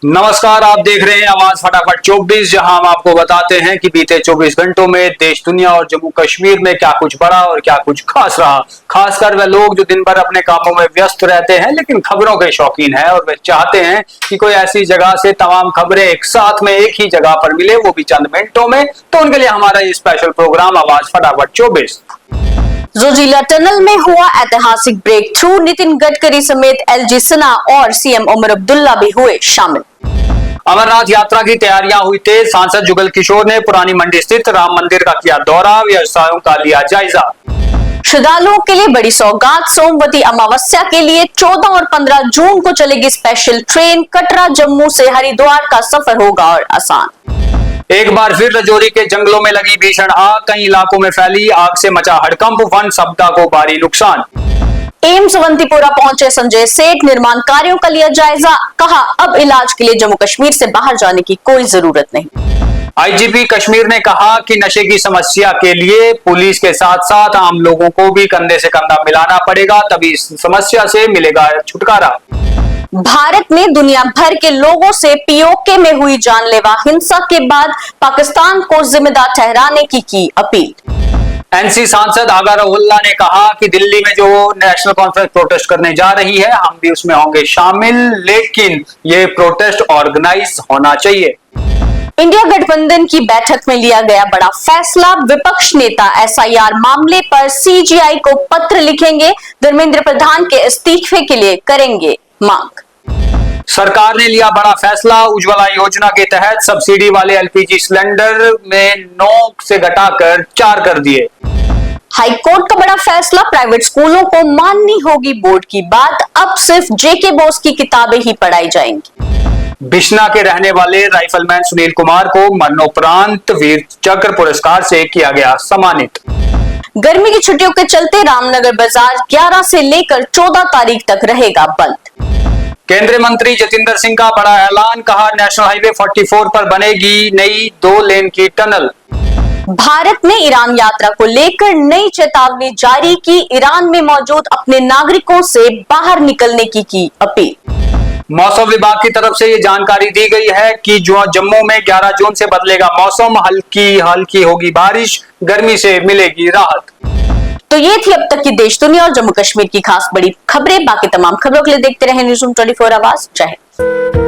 नमस्कार, आप देख रहे हैं आवाज फटाफट 24, जहां हम आपको बताते हैं कि बीते 24 घंटों में देश दुनिया और जम्मू कश्मीर में क्या कुछ बड़ा और क्या कुछ खास रहा। खासकर वे लोग जो दिन भर अपने कामों में व्यस्त रहते हैं लेकिन खबरों के शौकीन हैं और वे चाहते हैं कि कोई ऐसी जगह से तमाम खबरें एक साथ में एक ही जगह पर मिले, वो भी चंद मिनटों में। तो उनके लिए हमारा ये स्पेशल प्रोग्राम आवाज फटाफट 24। जोजिला टनल में हुआ ऐतिहासिक ब्रेक थ्रू। नितिन गडकरी समेत एलजी सिन्हा और सीएम उमर अब्दुल्ला भी हुए शामिल। अमरनाथ यात्रा की तैयारियां हुई तेज। सांसद जुगल किशोर ने पुरानी मंडी स्थित राम मंदिर का किया दौरा, व्यवसायों का लिया जायजा। श्रद्धालुओं के लिए बड़ी सौगात। सोमवती अमावस्या के लिए 14 और 15 जून को चलेगी स्पेशल ट्रेन। कटरा जम्मू से हरिद्वार का सफर होगा और आसान। एक बार फिर रजौरी के जंगलों में लगी भीषण आग, कई इलाकों में फैली आग से मचा हड़कंप, वन संपदा को भारी नुकसान। एम्स अवंतीपुरा पहुंचे संजय सेठ, निर्माण कार्यों का लिया जायजा। कहा अब इलाज के लिए जम्मू कश्मीर से बाहर जाने की कोई जरूरत नहीं। आईजीपी कश्मीर ने कहा कि नशे की समस्या के लिए पुलिस के साथ साथ आम लोगों को भी कंधे से कंधा मिलाना पड़ेगा, तभी इस समस्या से मिलेगा छुटकारा। भारत ने दुनिया भर के लोगों से पीओके में हुई जानलेवा हिंसा के बाद पाकिस्तान को जिम्मेदार ठहराने की अपील। एनसी सांसद आगा रहुल्ला ने कहा कि दिल्ली में जो नेशनल कॉन्फ्रेंस प्रोटेस्ट करने जा रही है, हम भी उसमें होंगे शामिल, लेकिन ये प्रोटेस्ट ऑर्गेनाइज होना चाहिए। इंडिया गठबंधन की बैठक में लिया गया बड़ा फैसला। विपक्ष नेता एसआईआर मामले पर सीजीआई को पत्र लिखेंगे। धर्मेंद्र प्रधान के इस्तीफे के लिए करेंगे मांग। सरकार ने लिया बड़ा फैसला। उज्ज्वला योजना के तहत सब्सिडी वाले एलपीजी सिलेंडर में 9 से घटाकर 4 कर दिए। हाईकोर्ट का बड़ा फैसला। प्राइवेट स्कूलों को माननी होगी बोर्ड की बात। अब सिर्फ जेके बोस की किताबें ही पढ़ाई जाएंगी। बिश्ना के रहने वाले राइफलमैन सुनील कुमार को मरणोपरांत वीर चक्र पुरस्कार से किया गया सम्मानित। गर्मी की छुट्टियों के चलते रामनगर बाजार 11 से लेकर 14 तारीख तक रहेगा बंद। केंद्रीय मंत्री जतिंदर सिंह का बड़ा ऐलान। कहा नेशनल हाईवे 44 पर बनेगी नई 2 लेन की टनल। भारत ने ईरान यात्रा को लेकर नई चेतावनी जारी की। ईरान में मौजूद अपने नागरिकों से बाहर निकलने की अपील। मौसम विभाग की तरफ से ये जानकारी दी गई है कि जो जम्मू में 11 जून से बदलेगा मौसम, हल्की होगी बारिश, गर्मी से मिलेगी राहत। तो ये थी अब तक की देश दुनिया और जम्मू कश्मीर की खास बड़ी खबरें। बाकी तमाम खबरों के लिए देखते रहें न्यूज़ रूम 24 आवाज। जय हिंद।